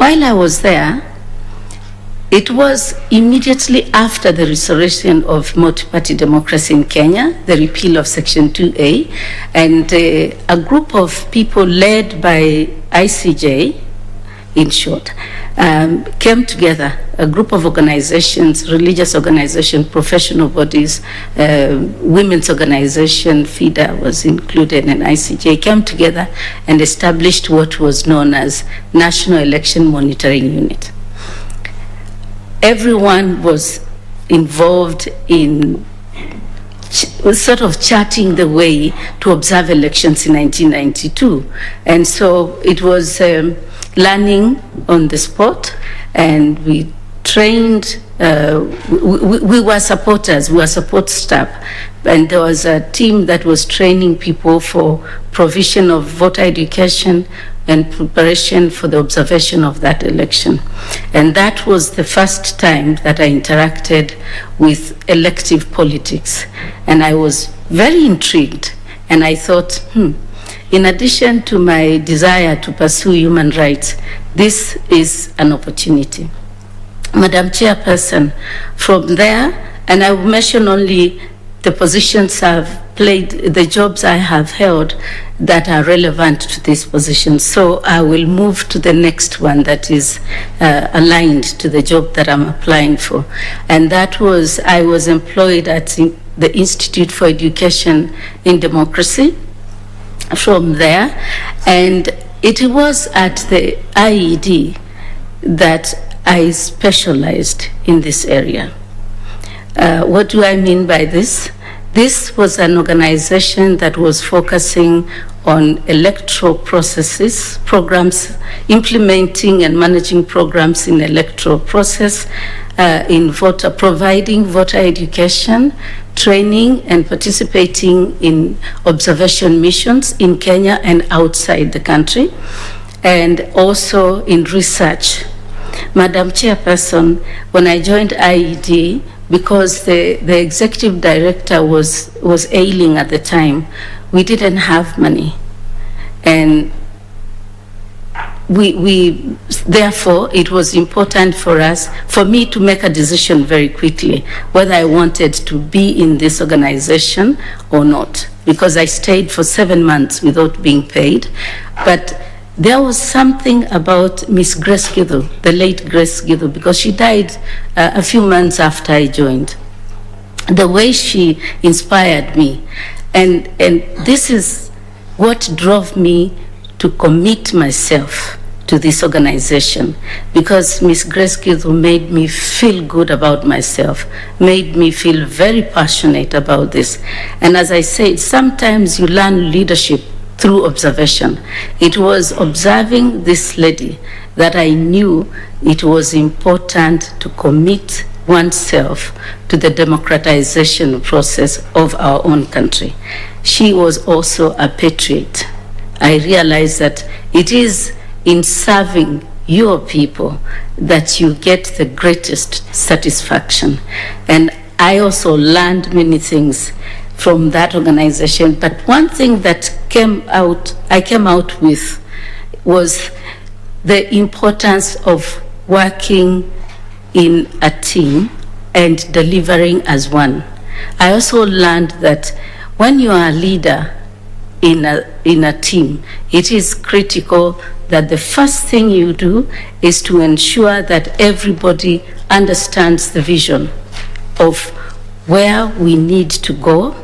while I was there, it was immediately after the restoration of multi-party democracy in Kenya, the repeal of Section 2A, and a group of people led by ICJ, in short, came together, a group of organizations, religious organizations, professional bodies, women's organization, FIDA was included, and ICJ came together and established what was known as National Election Monitoring Unit. Everyone was involved in sort of charting the way to observe elections in 1992. And so it was learning on the spot, and we trained, we were supporters, we were support staff, and there was a team that was training people for provision of voter education and preparation for the observation of that election. And that was the first time that I interacted with elective politics. And I was very intrigued, and I thought, in addition to my desire to pursue human rights, this is an opportunity. Madam Chairperson, from there, and I will mention only the positions I've played, the jobs I have held that are relevant to this position. So I will move to the next one that is aligned to the job that I'm applying for. And that was, I was employed at the Institute for Education in Democracy from there. And it was at the IED that I specialized in this area. What do I mean by this? This was an organization that was focusing on electoral processes, programs, implementing and managing programs in electoral process, in providing voter education, training, and participating in observation missions in Kenya and outside the country, and also in research. Madam Chairperson, when I joined IED, because the executive director was ailing at the time, we didn't have money. And therefore, it was important for me to make a decision very quickly, whether I wanted to be in this organization or not, because I stayed for 7 months without being paid. But there was something about Miss Grace Githu, the late Grace Githu, because she died a few months after I joined. The way she inspired me, and this is what drove me to commit myself to this organization, because Miss Grace Githu made me feel good about myself, made me feel very passionate about this. And as I said, sometimes you learn leadership through observation. It was observing this lady that I knew it was important to commit oneself to the democratization process of our own country. She was also a patriot. I realized that it is in serving your people that you get the greatest satisfaction. And I also learned many things from that organization. But one thing that I came out with was the importance of working in a team and delivering as one. I also learned that when you are a leader in a team, it is critical that the first thing you do is to ensure that everybody understands the vision of where we need to go,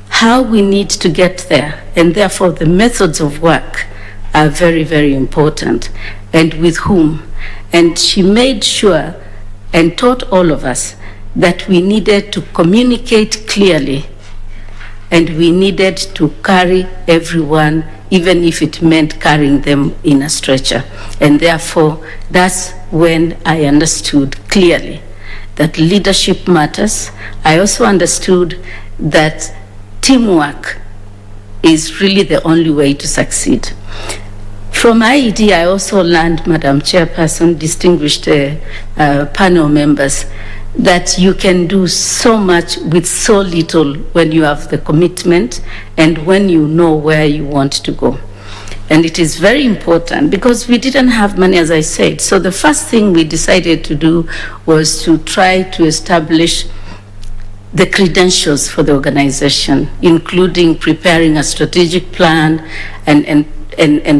how we need to get there, and therefore the methods of work are very, very important, and with whom. And she made sure and taught all of us that we needed to communicate clearly, and we needed to carry everyone, even if it meant carrying them in a stretcher. And therefore, that's when I understood clearly that leadership matters. I also understood that teamwork is really the only way to succeed. From IED, I also learned, Madam Chairperson, distinguished panel members, that you can do so much with so little when you have the commitment and when you know where you want to go. And it is very important because we didn't have money, as I said. So the first thing we decided to do was to try to establish the credentials for the organization, including preparing a strategic plan and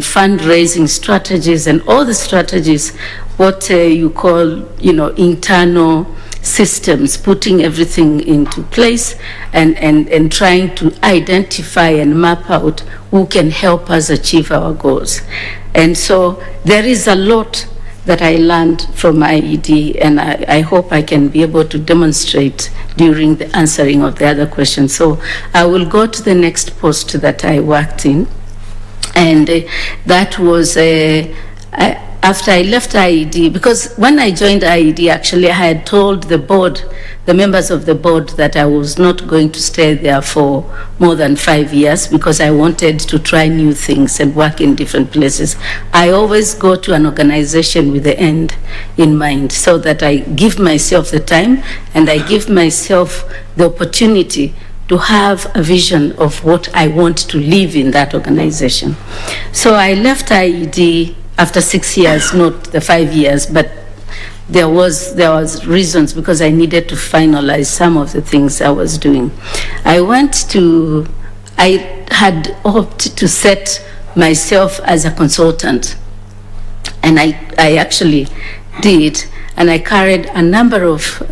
fundraising strategies and all the strategies, what you call, internal systems, putting everything into place and trying to identify and map out who can help us achieve our goals. And so there is a lot that I learned from IED, and I hope I can be able to demonstrate during the answering of the other questions. So I will go to the next post that I worked in, and that was after I left IED, because when I joined IED, actually I had told the board, the members of the board, that I was not going to stay there for more than 5 years because I wanted to try new things and work in different places. I always go to an organization with the end in mind, so that I give myself the time and I give myself the opportunity to have a vision of what I want to live in that organization. So I left IED after 6 years, not the 5 years, but there was reasons, because I needed to finalize some of the things I was doing. I had hoped to set myself as a consultant, and I actually did, and I carried a number of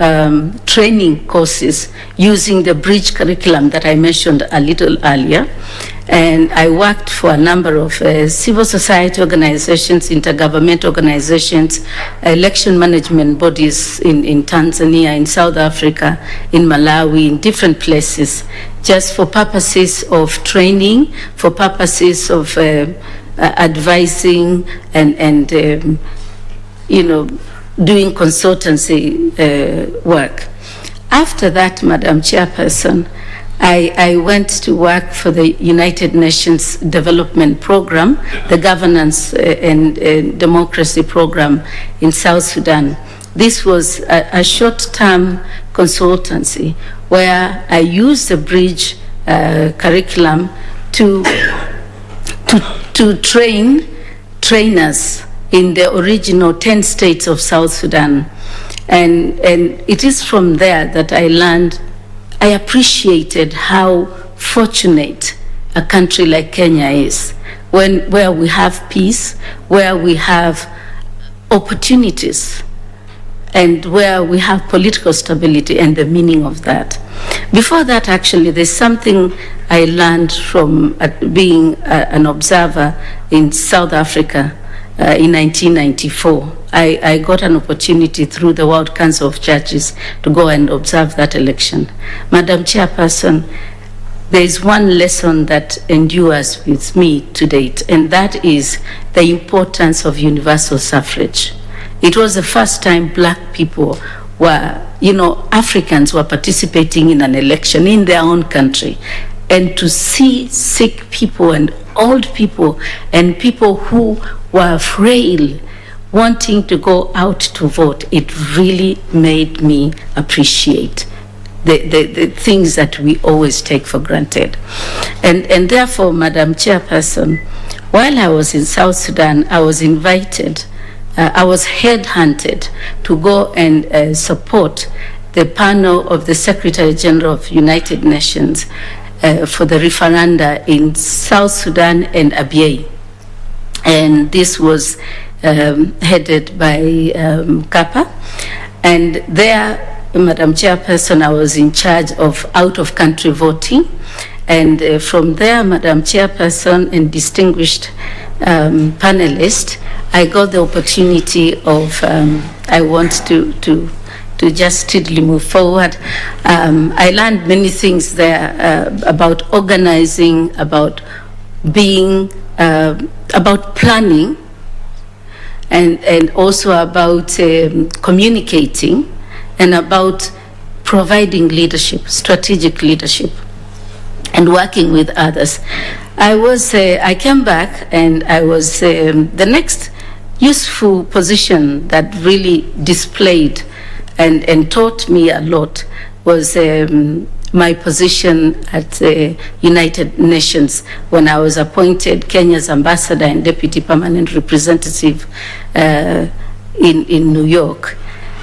training courses using the bridge curriculum that I mentioned a little earlier. And I worked for a number of civil society organizations, intergovernmental organizations, election management bodies in Tanzania, in South Africa, in Malawi, in different places, just for purposes of training, for purposes of advising and doing consultancy work. After that, Madam Chairperson, I went to work for the United Nations Development Program, the Governance and Democracy Program in South Sudan. This was a short-term consultancy where I used the bridge curriculum to train trainers in the original 10 states of South Sudan. And it is from there that I appreciated how fortunate a country like Kenya is, where we have peace, where we have opportunities, and where we have political stability and the meaning of that. Before that, actually, there's something I learned from being an observer in South Africa in 1994. I got an opportunity through the World Council of Churches to go and observe that election. Madam Chairperson, there is one lesson that endures with me to date, and that is the importance of universal suffrage. It was the first time black people were, Africans were participating in an election in their own country. And to see sick people and old people and people who were frail wanting to go out to vote, it really made me appreciate the things that we always take for granted. And therefore, Madam Chairperson, while I was in South Sudan, I was invited, I was headhunted to go and support the panel of the Secretary General of United Nations for the referenda in South Sudan and Abyei. And this was headed by Kappa. And there, Madam Chairperson, I was in charge of out-of-country voting. And from there, Madam Chairperson and distinguished panelist, I got the opportunity of, I want to just steadily move forward. I learned many things there about organizing, about being, about planning, and also about communicating, and about providing leadership, strategic leadership, and working with others. I came back, and I was the next useful position that really displayed and taught me a lot was my position at the United Nations when I was appointed Kenya's ambassador and deputy permanent representative in New York.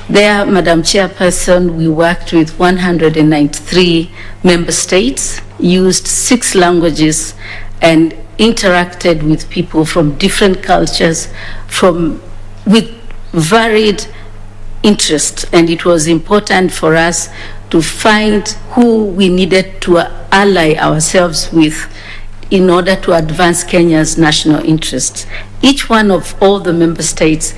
There, Madam Chairperson, we worked with 193 member states, used 6 languages, and interacted with people from different cultures, with varied interests. And it was important for us to find who we needed to ally ourselves with in order to advance Kenya's national interests. Each one of all the member states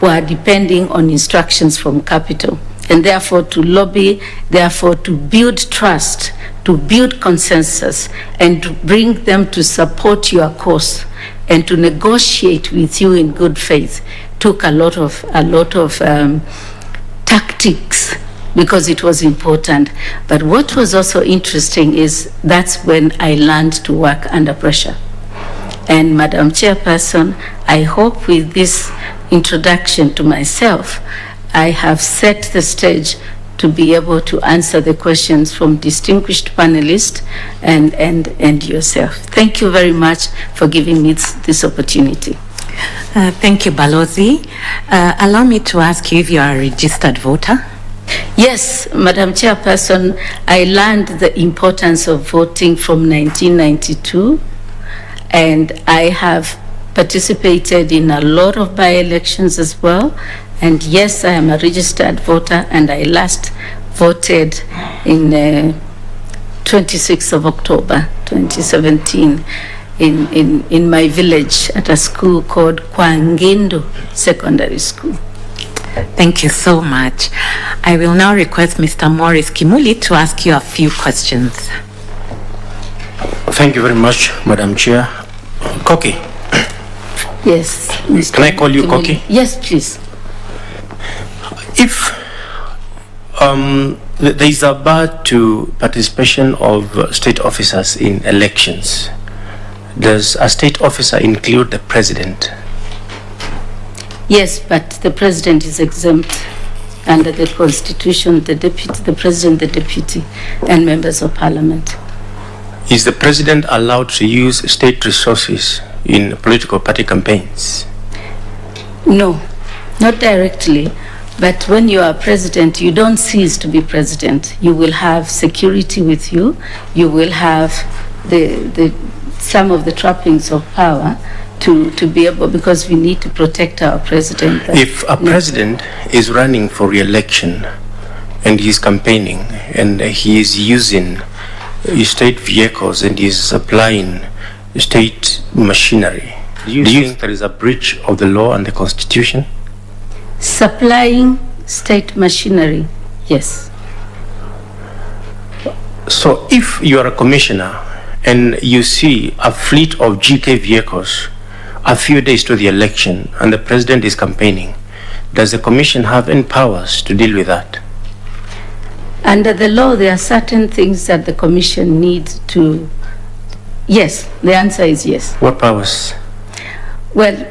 were depending on instructions from capital, and therefore to lobby, therefore to build trust, to build consensus, and to bring them to support your cause and to negotiate with you in good faith took a lot of tactics, because it was important. But what was also interesting is that's when I learned to work under pressure. And Madam Chairperson, I hope with this introduction to myself, I have set the stage to be able to answer the questions from distinguished panelists and yourself. Thank you very much for giving me this opportunity. Thank you, Balozi. Allow me to ask you if you are a registered voter. Yes, Madam Chairperson, I learned the importance of voting from 1992, and I have participated in a lot of by-elections as well. And yes, I am a registered voter, and I last voted in 26th of October 2017 in my village at a school called Kwangendo Secondary School. Thank you so much. I will now request Mr. Morris Kimuli to ask you a few questions. Thank you very much, Madam Chair. Koki. Yes, Mr. Can I call you Kimuli? Koki? Yes, please. If there is a bar to participation of state officers in elections, does a state officer include the president? Yes, but the president is exempt under the constitution, the president, the deputy, and members of parliament. Is the president allowed to use state resources in political party campaigns? No, not directly. But when you are president, you don't cease to be president. You will have security with you. You will have some of the trappings of power to be able, because we need to protect our president. If a president is running for re-election and he's campaigning and he is using state vehicles and he is supplying state machinery, do you think there is a breach of the law and the constitution? Supplying state machinery, yes. So if you are a commissioner and you see a fleet of GK vehicles a few days to the election and the president is campaigning, does the commission have any powers to deal with that? Under the law, there are certain things that the commission needs to... Yes, the answer is yes. What powers? Well,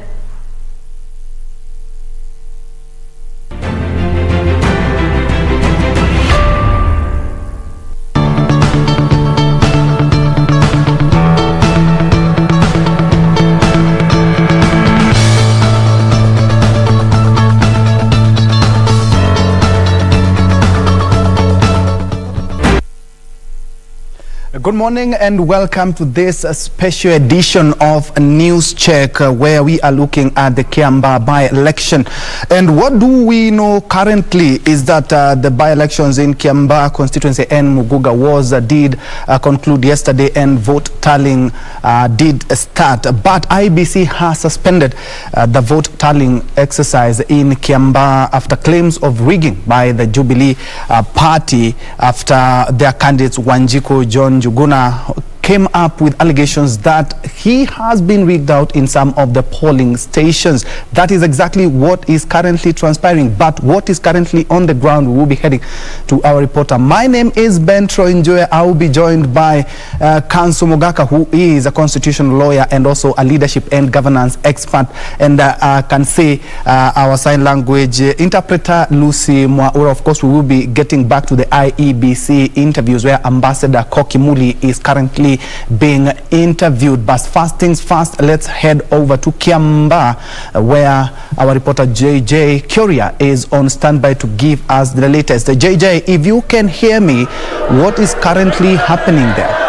good morning and welcome to this special edition of News Check, where we are looking at the Kiambaa by-election. And what do we know currently is that the by-elections in Kiambaa constituency and Muguga Wars did conclude yesterday, and vote tallying did start. But IEBC has suspended the vote tallying exercise in Kiambaa after claims of rigging by the Jubilee party after their candidates Wanjiku John Juguna came up with allegations that he has been rigged out in some of the polling stations. That is exactly what is currently transpiring. But what is currently on the ground, we will be heading to our reporter. My name is Ben Troinjoe. I will be joined by Kanso Mogaka, who is a constitutional lawyer and also a leadership and governance expert, and I can say our sign language interpreter Lucy Mwaura. Of course, we will be getting back to the IEBC interviews where Ambassador Kokimuli is currently being interviewed. But first things first, let's head over to Kiambaa, where our reporter JJ Kuria is on standby to give us the latest. JJ, if you can hear me, what is currently happening there?